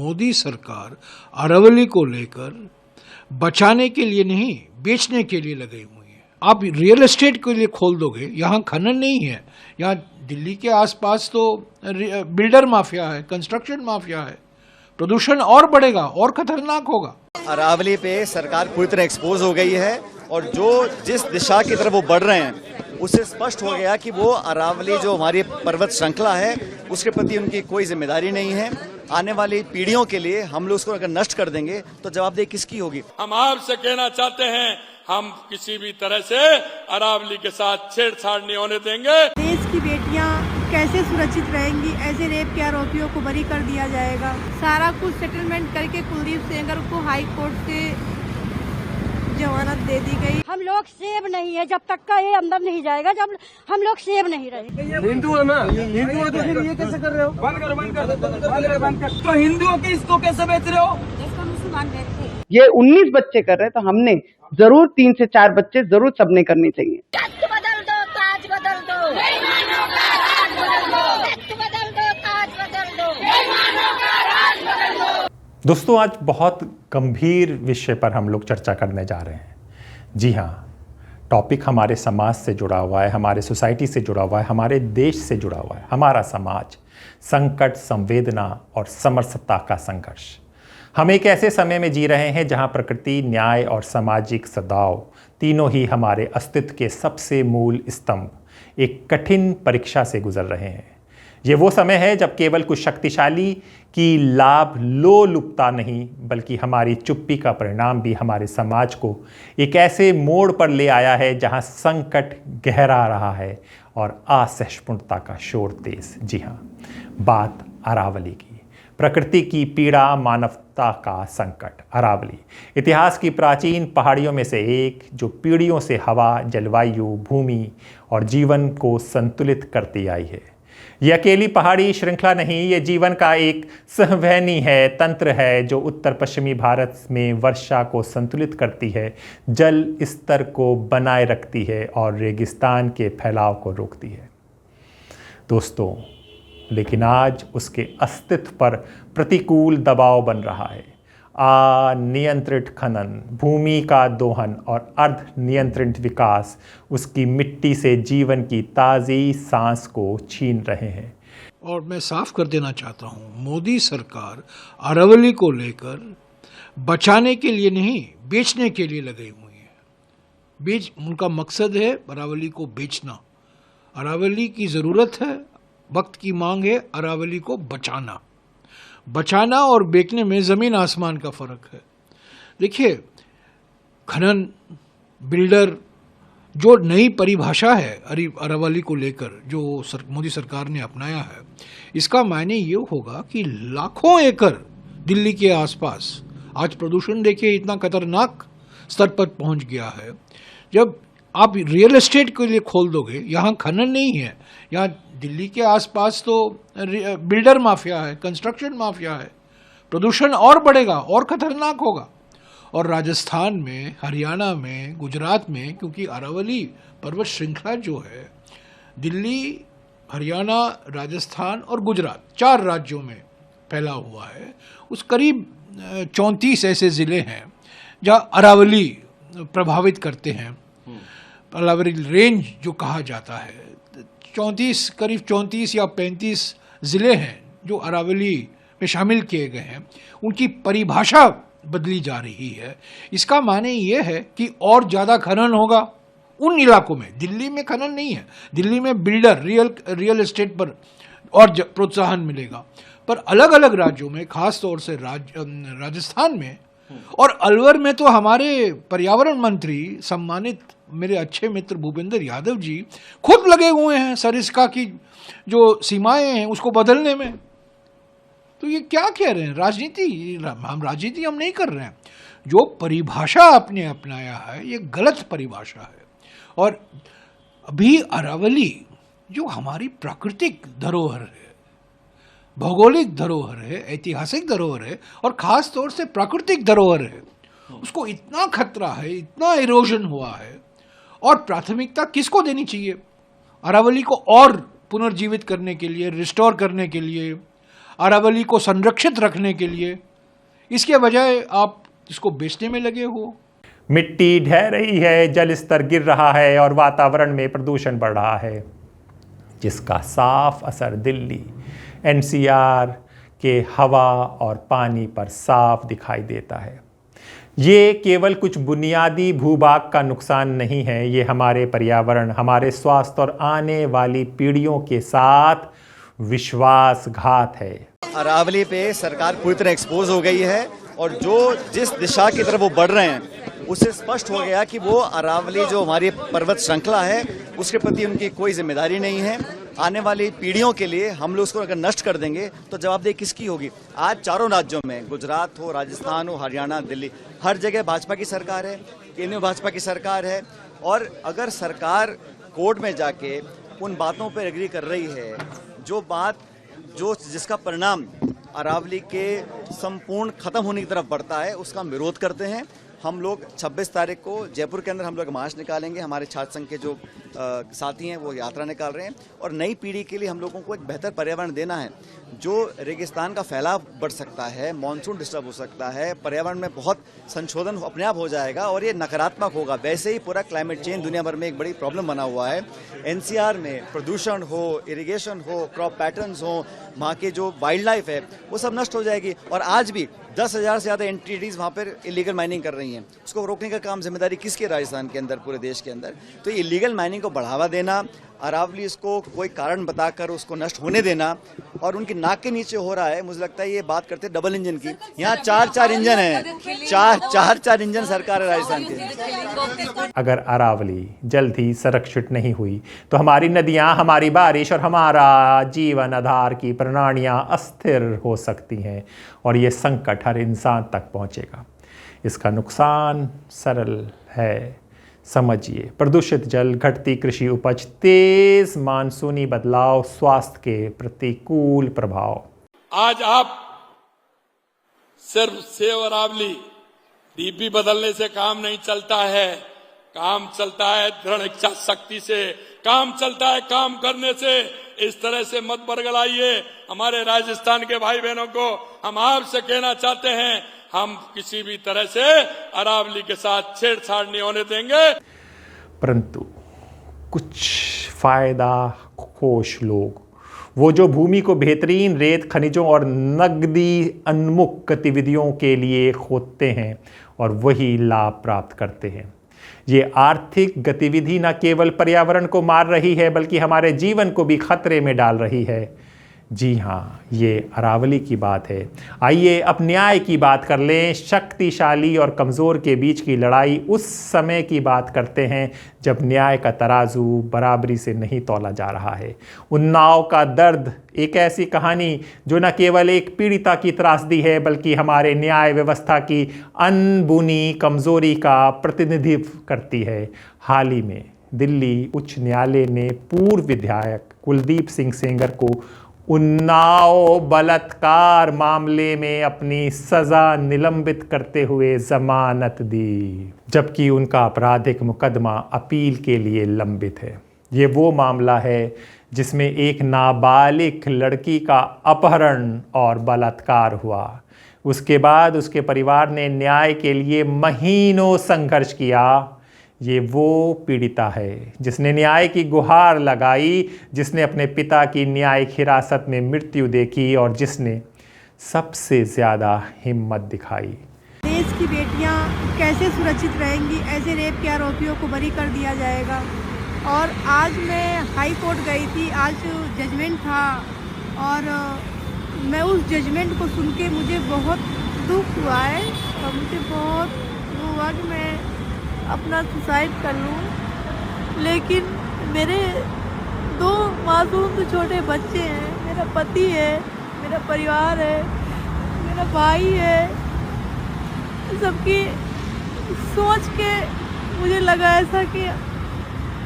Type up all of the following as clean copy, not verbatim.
मोदी सरकार अरावली को लेकर बचाने के लिए नहीं, बेचने के लिए लगी हुई है। आप रियल एस्टेट के लिए खोल दोगे, यहाँ खनन नहीं है। यहाँ दिल्ली के आसपास तो बिल्डर माफिया है, कंस्ट्रक्शन माफिया है। प्रदूषण और बढ़ेगा और खतरनाक होगा। अरावली पे सरकार पूरी तरह एक्सपोज हो गई है और जिस दिशा की तरफ वो बढ़ रहे हैं उससे स्पष्ट हो गया कि वो अरावली जो हमारी पर्वत श्रृंखला है उसके प्रति उनकी कोई जिम्मेदारी नहीं है। आने वाली पीढ़ियों के लिए हम लोग उसको अगर नष्ट कर देंगे तो जवाबदेही किसकी होगी। हम आपसे कहना चाहते हैं, हम किसी भी तरह से अरावली के साथ छेड़छाड़ नहीं होने देंगे। देश की बेटियां कैसे सुरक्षित रहेंगी? ऐसे रेप के आरोपियों को बरी कर दिया जाएगा। सारा कुछ सेटलमेंट करके कुलदीप सेंगर को हाई कोर्ट से जमानत दे दी गई। हम लोग सेब नहीं है जब तक का ये अंदर नहीं जाएगा, जब हम लोग सेब नहीं रहेंगे। हिंदू है ना, हिंदू है तो फिर ये कैसे कर रहे हो? बंद कर। तो हिंदुओं के इसको कैसे बेच रहे हो? इसको मुसलमान बेचते हैं। ये 19 बच्चे कर रहे हैं तो हमने जरूर 3 से 4 बच्चे जरूर सबने करनी चाहिए। बदल दो, ताज बदल दो, ताज बदल दो, ताज बदल दो। दोस्तों, आज बहुत गंभीर विषय पर हम लोग चर्चा करने जा रहे हैं। जी हाँ, टॉपिक हमारे समाज से जुड़ा हुआ है, हमारे सोसाइटी से जुड़ा हुआ है, हमारे देश से जुड़ा हुआ है। हमारा समाज, संकट, संवेदना और समरसता का संघर्ष। हम एक ऐसे समय में जी रहे हैं जहां प्रकृति, न्याय और सामाजिक सद्भाव तीनों ही हमारे अस्तित्व के सबसे मूल स्तंभ एक कठिन परीक्षा से गुजर रहे हैं। ये वो समय है जब केवल कुछ शक्तिशाली की लाभ लोलुपता नहीं, बल्कि हमारी चुप्पी का परिणाम भी हमारे समाज को एक ऐसे मोड़ पर ले आया है जहां संकट गहरा रहा है और असहिष्णुता का शोर तेज। जी हाँ, बात अरावली की। प्रकृति की पीड़ा, मानवता का संकट। अरावली इतिहास की प्राचीन पहाड़ियों में से एक, जो पीढ़ियों से हवा, जलवायु, भूमि और जीवन को संतुलित करती आई है। ये अकेली पहाड़ी श्रृंखला नहीं, ये जीवन का एक सहवहनी है, तंत्र है जो उत्तर पश्चिमी भारत में वर्षा को संतुलित करती है, जल स्तर को बनाए रखती है और रेगिस्तान के फैलाव को रोकती है। दोस्तों, लेकिन आज उसके अस्तित्व पर प्रतिकूल दबाव बन रहा है। अनियंत्रित खनन, भूमि का दोहन और अर्ध नियंत्रित विकास उसकी मिट्टी से जीवन की ताज़ी सांस को छीन रहे हैं। और मैं साफ कर देना चाहता हूँ, मोदी सरकार अरावली को लेकर बचाने के लिए नहीं, बेचने के लिए लगी हुई है। उनका मकसद है अरावली को बेचना। अरावली की ज़रूरत है, वक्त की मांग है अरावली को बचाना और बेचने में ज़मीन आसमान का फ़र्क है। देखिए, खनन, बिल्डर, जो नई परिभाषा है अरावली को लेकर जो मोदी सरकार ने अपनाया है, इसका मायने ये होगा कि लाखों एकड़ दिल्ली के आसपास, आज प्रदूषण देखिए इतना खतरनाक स्तर पर पहुंच गया है। जब आप रियल एस्टेट के लिए खोल दोगे, यहाँ खनन नहीं है। यहाँ दिल्ली के आसपास तो बिल्डर माफिया है, कंस्ट्रक्शन माफिया है। प्रदूषण और बढ़ेगा और खतरनाक होगा। और राजस्थान में, हरियाणा में, गुजरात में, क्योंकि अरावली पर्वत श्रृंखला जो है दिल्ली, हरियाणा, राजस्थान और गुजरात 4 राज्यों में फैला हुआ है। उस करीब 34 ऐसे ज़िले हैं जहाँ अरावली प्रभावित करते हैं। अरावली रेंज जो कहा जाता है, करीब 34 या 35 ज़िले हैं जो अरावली में शामिल किए गए हैं। उनकी परिभाषा बदली जा रही है। इसका माने ये है कि और ज़्यादा खनन होगा उन इलाकों में। दिल्ली में खनन नहीं है, दिल्ली में बिल्डर, रियल एस्टेट पर और प्रोत्साहन मिलेगा। पर अलग अलग राज्यों में, खास तौर से राजस्थान में और अलवर में तो हमारे पर्यावरण मंत्री, सम्मानित मेरे अच्छे मित्र भूपेंद्र यादव जी खुद लगे हुए हैं सरिस्का की जो सीमाएं हैं उसको बदलने में। तो ये क्या कह रहे हैं? राजनीति हम नहीं कर रहे हैं। जो परिभाषा आपने अपनाया है ये गलत परिभाषा है। और अभी अरावली जो हमारी प्राकृतिक धरोहर है, भौगोलिक धरोहर है, ऐतिहासिक धरोहर है और ख़ास तौर से प्राकृतिक धरोहर है, उसको इतना खतरा है, इतना इरोजन हुआ है। और प्राथमिकता किसको देनी चाहिए? अरावली को और पुनर्जीवित करने के लिए, रिस्टोर करने के लिए, अरावली को संरक्षित रखने के लिए, इसके बजाय आप इसको बेचने में लगे हो। मिट्टी ढह रही है, जल स्तर गिर रहा है और वातावरण में प्रदूषण बढ़ रहा है, जिसका साफ असर दिल्ली एनसीआर के हवा और पानी पर साफ दिखाई देता है। ये केवल कुछ बुनियादी भूभाग का नुकसान नहीं है, ये हमारे पर्यावरण, हमारे स्वास्थ्य और आने वाली पीढ़ियों के साथ विश्वासघात है। अरावली पे सरकार पूरी तरह एक्सपोज हो गई है और जो जिस दिशा की तरफ वो बढ़ रहे हैं उससे स्पष्ट हो गया कि वो अरावली जो हमारी पर्वत श्रृंखला है उसके प्रति उनकी कोई जिम्मेदारी नहीं है। आने वाली पीढ़ियों के लिए हम लोग उसको अगर नष्ट कर देंगे तो जवाबदेही किसकी होगी। आज चारों राज्यों में, गुजरात हो, राजस्थान हो, हरियाणा, दिल्ली, हर जगह भाजपा की सरकार है, केंद्र में भाजपा की सरकार है। और अगर सरकार कोर्ट में जाके उन बातों पर एग्री कर रही है जो जिसका परिणाम अरावली के संपूर्ण खत्म होने की तरफ बढ़ता है, उसका हम विरोध करते हैं। हम लोग 26 तारीख को जयपुर के अंदर हम लोग मार्च निकालेंगे। हमारे छात्र संघ के जो साथी हैं वो यात्रा निकाल रहे हैं और नई पीढ़ी के लिए हम लोगों को एक बेहतर पर्यावरण देना है। जो रेगिस्तान का फैलाव बढ़ सकता है, मानसून डिस्टर्ब हो सकता है, पर्यावरण में बहुत संशोधन अपने आप हो जाएगा और ये नकारात्मक होगा। वैसे ही पूरा क्लाइमेट चेंज दुनिया भर में एक बड़ी प्रॉब्लम बना हुआ है। एनसीआर में प्रदूषण हो, इरिगेशन हो, क्रॉप पैटर्न्स हो, वहाँ के जो वाइल्ड लाइफ है वो सब नष्ट हो जाएगी। और आज भी 10,000 से ज़्यादा एंटिटीज वहाँ पर इलीगल माइनिंग कर रही हैं। उसको रोकने का काम जिम्मेदारी किसकी है? राजस्थान के अंदर, पूरे देश के अंदर। तो इलीगल माइनिंग को बढ़ावा देना, अरावली इसको कोई कारण बताकर उसको नष्ट होने देना और उनकी नाक के नीचे हो रहा है। मुझे लगता है ये बात करते हैं डबल इंजन की। यहाँ चार इंजन है, चार इंजन सरकार है राजस्थान के। अगर अरावली जल्द ही संरक्षित नहीं हुई तो हमारी नदियाँ, हमारी बारिश और हमारा जीवन आधार की प्रणालियाँ अस्थिर हो सकती हैं और ये संकट हर इंसान तक पहुँचेगा। इसका नुकसान सरल है, समझिए। प्रदूषित जल, घटती कृषि उपज, तेज मानसूनी बदलाव, स्वास्थ्य के प्रतिकूल प्रभाव। आज आप सिर्फ सेव अरावली डीपी बदलने से काम नहीं चलता है। काम चलता है दृढ़ इच्छा शक्ति से, काम चलता है काम करने से। इस तरह से मत बरगलाइए। हमारे राजस्थान के भाई बहनों को हम आपसे कहना चाहते हैं, हम किसी भी तरह से अरावली के साथ छेड़छाड़ नहीं होने देंगे। परंतु कुछ फायदा खोश लोग, वो जो भूमि को बेहतरीन रेत खनिजों और नकदी उन्मुख गतिविधियों के लिए खोदते हैं और वही लाभ प्राप्त करते हैं। ये आर्थिक गतिविधि न केवल पर्यावरण को मार रही है बल्कि हमारे जीवन को भी खतरे में डाल रही है। जी हाँ, ये अरावली की बात है। आइए अब न्याय की बात कर लें। शक्तिशाली और कमज़ोर के बीच की लड़ाई उस समय की बात करते हैं जब न्याय का तराजू बराबरी से नहीं तौला जा रहा है। उन्नाव का दर्द एक ऐसी कहानी जो न केवल एक पीड़िता की त्रासदी है बल्कि हमारे न्याय व्यवस्था की अनबुनी कमज़ोरी का प्रतिनिधित्व करती है। हाल ही में दिल्ली उच्च न्यायालय ने पूर्व विधायक कुलदीप सिंह सेंगर को उन्नाव बलात्कार मामले में अपनी सजा निलंबित करते हुए जमानत दी, जबकि उनका आपराधिक मुकदमा अपील के लिए लंबित है। ये वो मामला है जिसमें एक नाबालिग लड़की का अपहरण और बलात्कार हुआ। उसके बाद उसके परिवार ने न्याय के लिए महीनों संघर्ष किया। ये वो पीड़िता है जिसने न्याय की गुहार लगाई, जिसने अपने पिता की न्यायिक हिरासत में मृत्यु देखी और जिसने सबसे ज़्यादा हिम्मत दिखाई। देश की बेटियां कैसे सुरक्षित रहेंगी, ऐसे रेप के आरोपियों को बरी कर दिया जाएगा। और आज मैं हाई कोर्ट गई थी, आज जजमेंट था और मैं उस जजमेंट को सुन के मुझे बहुत दुख हुआ है और मुझे बहुत हुआ कि मैं अपना सुसाइड कर लूँ। लेकिन मेरे 2 मासूम तो छोटे बच्चे हैं, मेरा पति है, मेरा परिवार है, मेरा भाई है। सबकी सोच के मुझे लगा ऐसा कि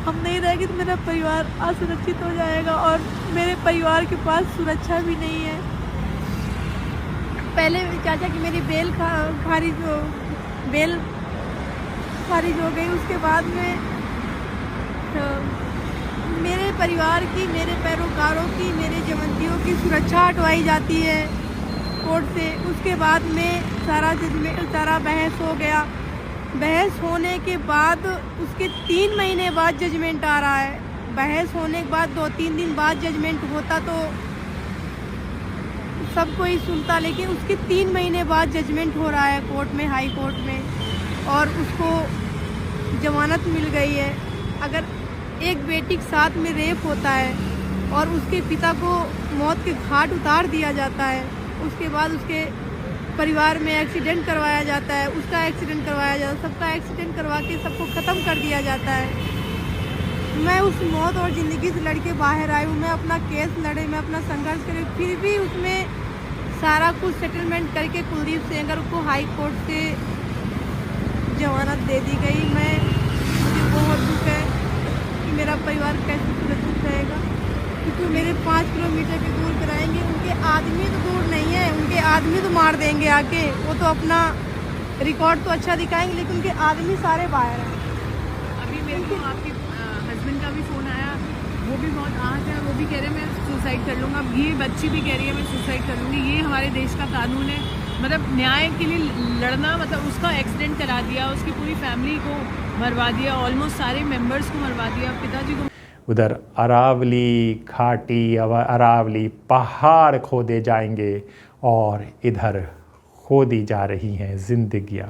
हम नहीं रहेंगे तो मेरा परिवार असुरक्षित हो जाएगा और मेरे परिवार के पास सुरक्षा भी नहीं है। पहले चाचा की मेरी बेल खारिज हो गई, उसके बाद में मेरे परिवार की, मेरे पैरोकारों की, मेरे जमंतियों की सुरक्षा हटवाई जाती है कोर्ट से। उसके बाद में सारा बहस हो गया। बहस होने के बाद उसके 3 महीने बाद जजमेंट आ रहा है। बहस होने के बाद 2-3 दिन बाद जजमेंट होता तो सब कोई सुनता, लेकिन उसके 3 महीने बाद जजमेंट हो रहा है कोर्ट में, हाई कोर्ट में, और उसको जमानत मिल गई है। अगर एक बेटी के साथ में रेप होता है और उसके पिता को मौत के घाट उतार दिया जाता है, उसके बाद उसके परिवार में एक्सीडेंट करवाया जाता है, उसका एक्सीडेंट करवाया जाता है, सबका एक्सीडेंट करवा के सबको ख़त्म कर दिया जाता है। मैं उस मौत और ज़िंदगी से लड़के बाहर आई हूँ। मैं अपना केस लड़े, मैं अपना संघर्ष करे, फिर भी उसमें सारा कुछ सेटलमेंट करके कुलदीप सेंगर को हाई कोर्ट से जमानत दे दी गई। मुझे बहुत दुख है कि मेरा परिवार कैसे सुरक्षित रहेगा, क्योंकि मेरे 5 किलोमीटर के दूर कराएंगे। उनके आदमी तो दूर नहीं है, उनके आदमी तो मार देंगे आके। वो तो अपना रिकॉर्ड तो अच्छा दिखाएंगे, लेकिन उनके आदमी सारे बाहर हैं। अभी मेरे को आपके हस्बैंड का भी फ़ोन आया, वो भी बहुत आहत है, वो भी कह रहे हैं मैं सुसाइड कर लूँगा। अब ये बच्ची भी कह रही है मैं सुसाइड कर लूँगी। ये हमारे देश का कानून है, मतलब न्याय के लिए लड़ना, मतलब उसका एक्सीडेंट करा दिया, उसकी पूरी फैमिली को मरवा दिया, ऑलमोस्ट सारे मेंबर्स को मरवा दिया, पिताजी को। उधर अरावली घाटी, अरावली पहाड़ खोदे जाएंगे और इधर खोदी जा रही हैं जिंदगियां।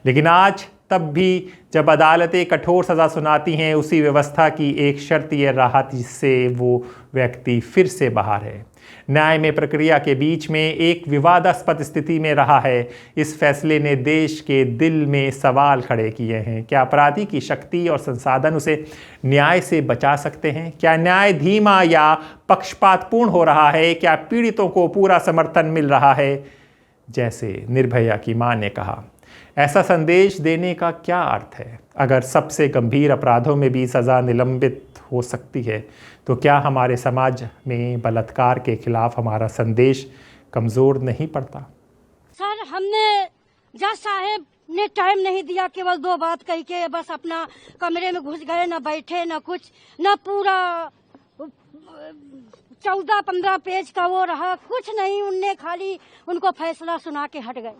लेकिन आज तब भी जब अदालतें कठोर सज़ा सुनाती हैं, उसी व्यवस्था की एक शर्त यह रहा जिससे वो व्यक्ति फिर से बाहर है। न्याय में प्रक्रिया के बीच में एक विवादास्पद स्थिति में रहा है। इस फैसले ने देश के दिल में सवाल खड़े किए हैं। क्या अपराधी की शक्ति और संसाधन उसे न्याय से बचा सकते हैं? क्या न्याय धीमा या पक्षपातपूर्ण हो रहा है? क्या पीड़ितों को पूरा समर्थन मिल रहा है? जैसे निर्भया की मां ने कहा, ऐसा संदेश देने का क्या अर्थ है? अगर सबसे गंभीर अपराधों में भी सज़ा निलंबित हो सकती है, तो क्या हमारे समाज में बलात्कार के खिलाफ हमारा संदेश कमज़ोर नहीं पड़ता? सर, हमने जज साहब ने टाइम नहीं दिया, केवल 2 बात कही के बस अपना कमरे में घुस गए, न बैठे न कुछ, न पूरा 14-15 पेज का वो रहा, कुछ नहीं। उनने खाली उनको फैसला सुना के हट गए।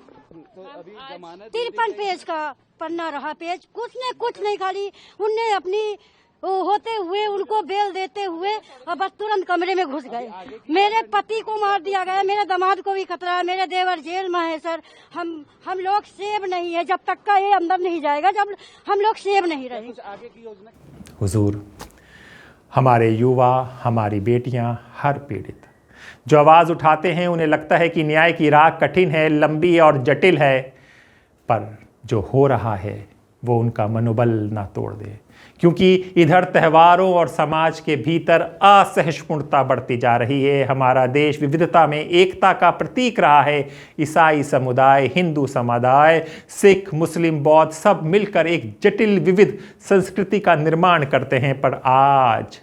53 पेज का पन्ना रहा पेज, कुछ नहीं, खाली उनने अपनी होते हुए उनको बेल देते हुए और बस तुरंत कमरे में घुस गए। मेरे पति को मार दिया गया, मेरे दामाद को भी खतरा है, मेरे देवर जेल में है। सर, हम लोग सेव नहीं है जब तक का ये अंदर नहीं जाएगा, जब हम लोग सेव नहीं रहेंगे। हुजूर, हमारे युवा, हमारी बेटियां, हर पीड़ित जो आवाज़ उठाते हैं, उन्हें लगता है कि न्याय की राह कठिन है, लंबी और जटिल है, पर जो हो रहा है वो उनका मनोबल ना तोड़ दे। क्योंकि इधर त्योहारों और समाज के भीतर असहिष्णुता बढ़ती जा रही है। हमारा देश विविधता में एकता का प्रतीक रहा है। ईसाई समुदाय, हिंदू समुदाय, सिख, मुस्लिम, बौद्ध सब मिलकर एक जटिल विविध संस्कृति का निर्माण करते हैं। पर आज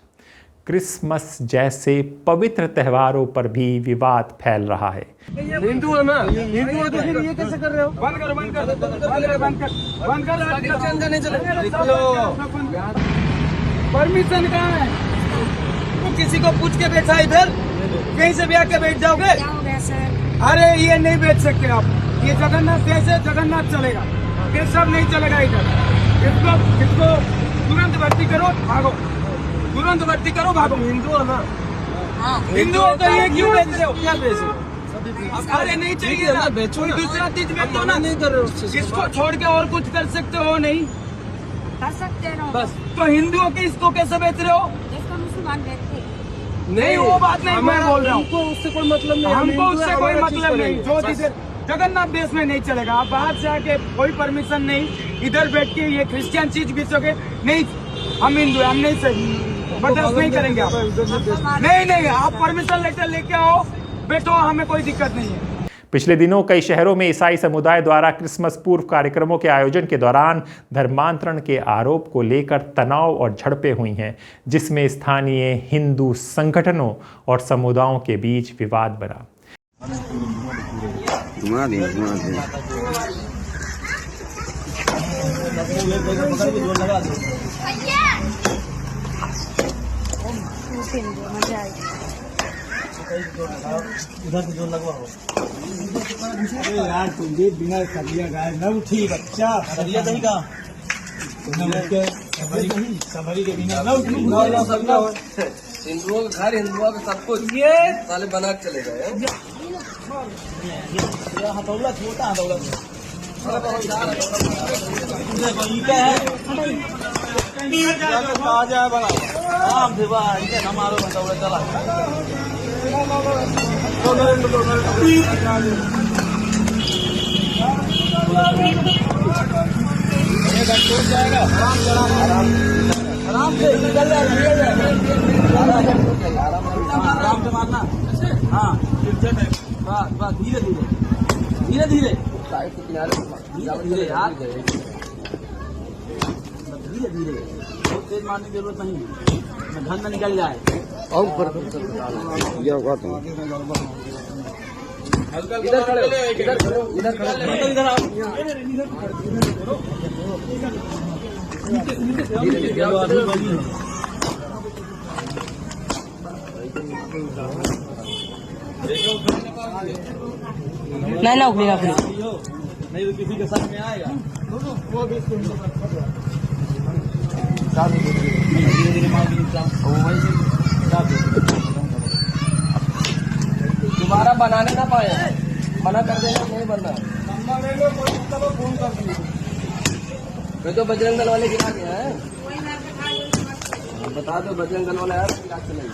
क्रिसमस जैसे पवित्र त्योहारों पर भी विवाद फैल रहा है। हिंदू है ना, हिंदू है तो फिर ये कैसे कर रहे हो? बंद कर परमिशन कहाँ है? तो किसी को पूछ के बैठा इधर, कहीं से भी आके बैठ जाओगे? अरे ये नहीं बैठ सकते आप। ये जगन्नाथ जैसे जगन्नाथ चलेगा, ये सब नहीं चलेगा इधर। इसको तुरंत भर्ती करो, भागो, तुरंत भर्ती करो, भागो। हिंदू है ना, हिंदू हो तो ये क्यों बेचते हो? क्या बेचो? अरे नहीं चाहिए ना, बेचो ना, दूसरा चीज बेचो ना। नहीं कर रहे हो, इसको छोड़ के और कुछ कर सकते हो? नहीं कर सकते हैं बस। तो हिंदुओं के इसको कैसे बेच रहे हो? इसको मुसलमान बेचते नहीं, वो बात नहीं मैं बोल रहा हूँ। हमको उससे कोई मतलब नहीं, हमको उससे कोई मतलब नहीं। जो चीजें जगन्नाथ देश में नहीं चलेगा, आप बाहर से आके कोई परमिशन नहीं, इधर बैठ के ये क्रिश्चियन चीज बेचोगे? नहीं, हम हिंदू हैं, हम नहीं सही बर्दाश्त नहीं करेंगे आप। नहीं, आप परमिशन लेटर लेके आओ, बैठो, हमें कोई दिक्कत नहीं है। पिछले दिनों कई शहरों में ईसाई समुदाय द्वारा क्रिसमस पूर्व कार्यक्रमों के आयोजन के दौरान धर्मांतरण के आरोप को लेकर तनाव और झड़पें हुई हैं, जिसमें स्थानीय हिंदू संगठनों और समुदायों के बीच विवाद बना। मजा आएगी। उधर से जोर लगवाओ। अरे यार तुम भी बिना सरिया गाय न उठी बच्चा। सरिया नहीं का सबरी के बिना न उठी। हिंदुओं का घर, हिंदुओं का सब कुछ ये साले बना के चले गए। हथौड़ा छोटा हथौड़ा ताजा है बड़ा आम देवा इनके हमारो हथौड़ा चला। आराम से निकल जाएगा, आराम से मारना। हाँ बस धीरे धीरे धीरे धीरे धीरे यार धीरे धीरे बहुत तेज मारने की जरूरत नहीं है, धन में निकल जाए। और इधर खड़े हो, इधर खड़े हो, इधर खड़े हो, इधर आओ। नहीं ना उखड़ी अपनी नहीं तो किसी के साथ में आएगा वो भी धीरे धीरे मार दोबारा बनाने ना पाए, मना कर देना नहीं बनना। फोन कर दिए वे तो बजरंग दल वाले गिरा गया है, बता दो बजरंग दल वाला यार गिरा के नहीं।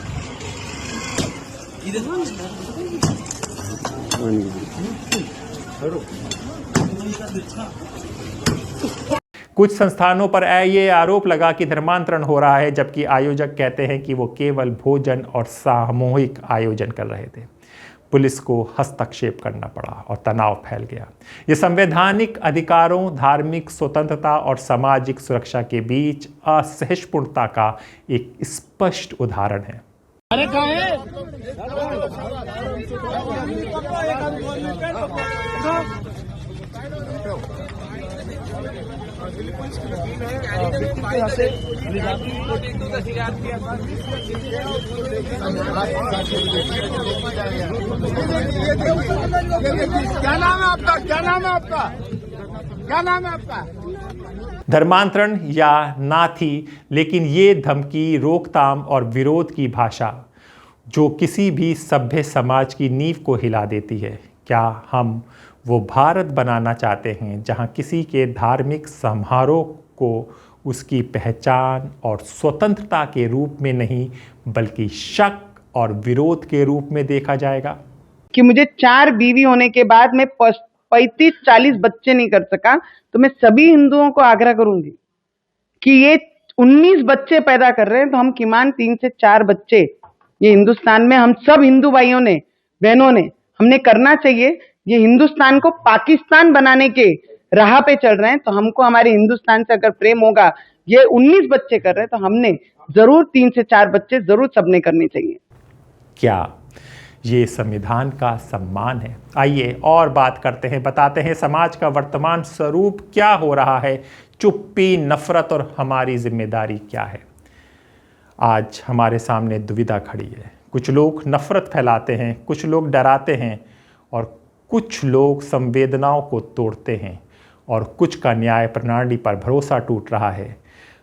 कुछ संस्थानों पर ये आरोप लगा कि धर्मांतरण हो रहा है, जबकि आयोजक कहते हैं कि वो केवल भोजन और सामूहिक आयोजन कर रहे थे। पुलिस को हस्तक्षेप करना पड़ा और तनाव फैल गया। ये संवैधानिक अधिकारों, धार्मिक स्वतंत्रता और सामाजिक सुरक्षा के बीच असहिष्णुता का एक स्पष्ट उदाहरण है। अरे क्या नाम है आपका? क्या नाम है आपका? क्या नाम है आपका? धर्मांतरण या ना थी, लेकिन ये धमकी, रोकथाम और विरोध की भाषा जो किसी भी सभ्य समाज की नींव को हिला देती है। क्या हम वो भारत बनाना चाहते हैं जहां किसी के धार्मिक समारोह को उसकी पहचान और स्वतंत्रता के रूप में नहीं बल्कि शक और विरोध के रूप में देखा जाएगा? कि मुझे 4 बीवी होने के बाद मैं 35-40 बच्चे नहीं कर सका, तो मैं सभी हिंदुओं को आग्रह करूंगी कि ये 19 बच्चे पैदा कर रहे हैं, तो हम किमान 3 से 4 बच्चे ये हिंदुस्तान में हम सब हिंदू भाइयों ने, बहनों ने, हमने करना चाहिए। ये हिंदुस्तान को पाकिस्तान बनाने के राह पे चल रहे हैं, तो हमको हमारे हिंदुस्तान से अगर प्रेम होगा, ये 19 बच्चे कर रहे हैं, तो हमने जरूर 3 से 4 बच्चे जरूर सबने करने चाहिए। क्या ये संविधान का सम्मान है? आइए और बात करते हैं, बताते हैं समाज का वर्तमान स्वरूप क्या हो रहा है, चुप्पी, नफरत और हमारी जिम्मेदारी क्या है। आज हमारे सामने दुविधा खड़ी है। कुछ लोग नफरत फैलाते हैं, कुछ लोग डराते हैं और कुछ लोग संवेदनाओं को तोड़ते हैं और कुछ का न्याय प्रणाली पर भरोसा टूट रहा है।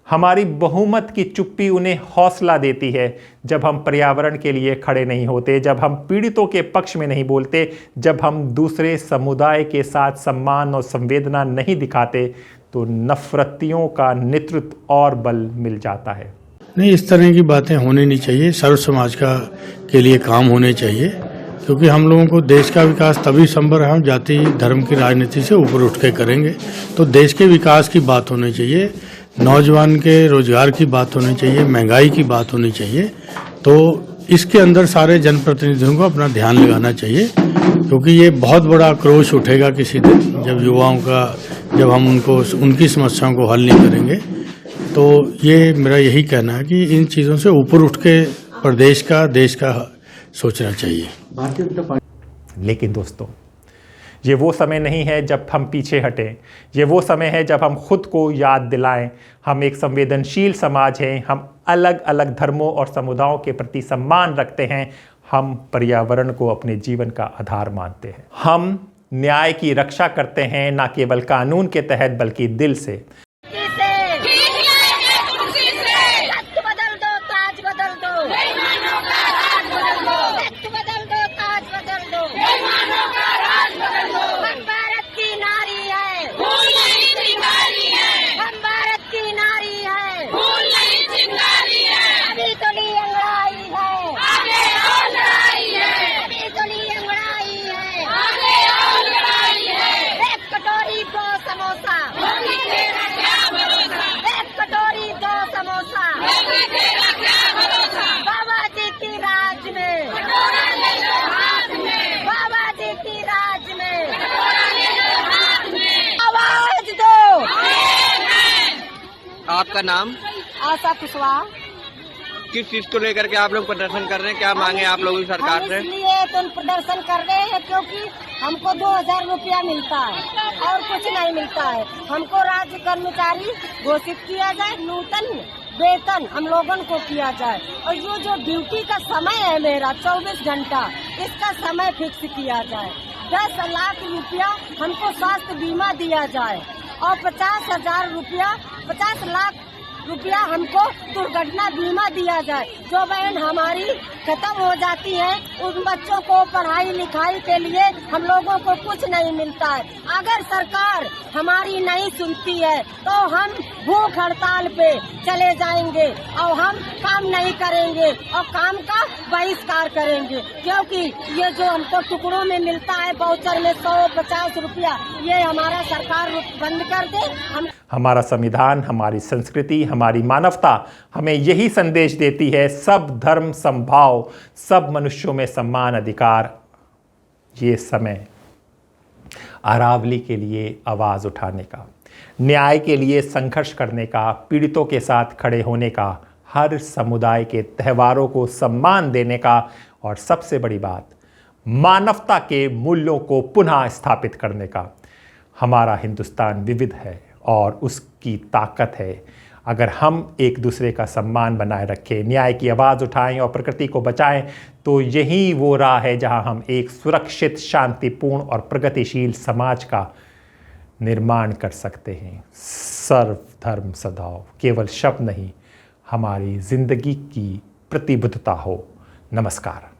हमारी बहुमत की चुप्पी उन्हें हौसला देती है जब हम पर्यावरण के लिए खड़े नहीं होते, जब हम पीड़ितों के पक्ष में नहीं बोलते, जब हम दूसरे समुदाय के साथ सम्मान और संवेदना नहीं दिखाते, तो नफरतियों का नेतृत्व और बल मिल जाता है। नहीं, इस तरह की बातें होनी नहीं चाहिए। सर्व समाज का के लिए काम होने चाहिए, क्योंकि हम लोगों को देश का विकास तभी संभव है हम जाति धर्म की राजनीति से ऊपर उठ के करेंगे। तो देश के विकास की बात होनी चाहिए, नौजवान के रोजगार की बात होनी चाहिए, महंगाई की बात होनी चाहिए। तो इसके अंदर सारे जनप्रतिनिधियों को अपना ध्यान लगाना चाहिए, क्योंकि ये बहुत बड़ा आक्रोश उठेगा किसी दिन जब युवाओं का, जब हम उनको उनकी समस्याओं को हल नहीं करेंगे। तो ये मेरा यही कहना है कि इन चीज़ों से ऊपर उठ के प्रदेश का, देश का सोचना चाहिए। लेकिन दोस्तों, ये वो समय नहीं है जब हम पीछे हटें, ये वो समय है जब हम खुद को याद दिलाएं हम एक संवेदनशील समाज हैं, हम अलग अलग धर्मों और समुदायों के प्रति सम्मान रखते हैं, हम पर्यावरण को अपने जीवन का आधार मानते हैं, हम न्याय की रक्षा करते हैं न केवल कानून के तहत बल्कि दिल से। आपका नाम? आशा कुशवाहा। किस चीज को लेकर के आप लोग प्रदर्शन कर रहे हैं? क्या मांगे आप लोगों की सरकार से? इसलिए तो प्रदर्शन कर रहे हैं क्योंकि हमको 2000 रुपया मिलता है और कुछ नहीं मिलता है। हमको राज्य कर्मचारी घोषित किया जाए, नूतन वेतन हम लोगों को किया जाए, और ये जो ड्यूटी का समय है मेरा 24 घंटा, इसका समय फिक्स किया जाए। 10 लाख रुपया हमको स्वास्थ्य बीमा दिया जाए और 50 लाख रुपया हमको दुर्घटना बीमा दिया जाए। जो बहन हमारी खत्म हो जाती है, उन बच्चों को पढ़ाई लिखाई के लिए हम लोगों को कुछ नहीं मिलता है। अगर सरकार हमारी नहीं सुनती है तो हम भूख हड़ताल पे चले जाएंगे और हम काम नहीं करेंगे और काम का बहिष्कार करेंगे, क्योंकि ये जो हमको टुकड़ों में मिलता है वाउचर में 150 रुपया, ये हमारा सरकार बंद कर दे। हमारा संविधान, हमारी संस्कृति, हमारी मानवता हमें यही संदेश देती है, सब धर्म समभाव, सब मनुष्यों में समान अधिकार। ये समय अरावली के लिए आवाज़ उठाने का, न्याय के लिए संघर्ष करने का, पीड़ितों के साथ खड़े होने का, हर समुदाय के त्योहारों को सम्मान देने का, और सबसे बड़ी बात मानवता के मूल्यों को पुनः स्थापित करने का। हमारा हिंदुस्तान विविध है और उसकी ताकत है अगर हम एक दूसरे का सम्मान बनाए रखें, न्याय की आवाज़ उठाएं और प्रकृति को बचाएं, तो यही वो राह है जहां हम एक सुरक्षित, शांतिपूर्ण और प्रगतिशील समाज का निर्माण कर सकते हैं। सर्वधर्म सद्भाव केवल शब्द नहीं, हमारी जिंदगी की प्रतिबद्धता हो। नमस्कार।